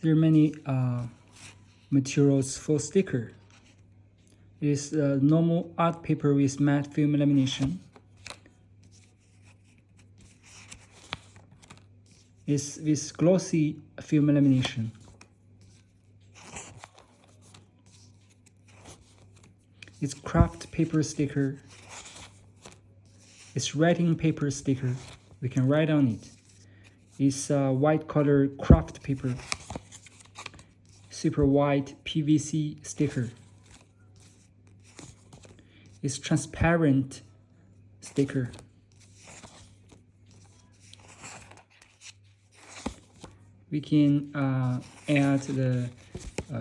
There are many materials for sticker. It is normal art paper with matte film lamination. It's with glossy film lamination. It's craft paper sticker. It's writing paper sticker. We can write on it. It's white color craft paper. Super white PVC sticker. It's transparent sticker. We can add the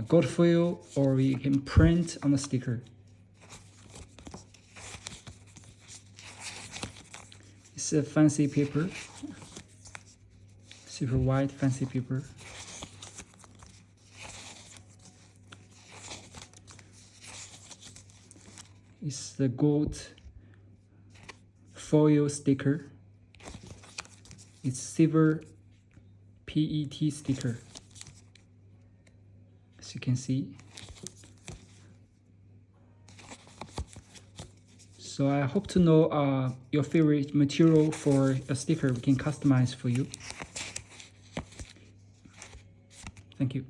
gold foil, or we can print on the sticker. It's a fancy paper, super white fancy paper. It's the gold foil sticker. It's silver PET sticker, as you can see. So I hope to know your favorite material for a sticker we can customize for you. Thank you.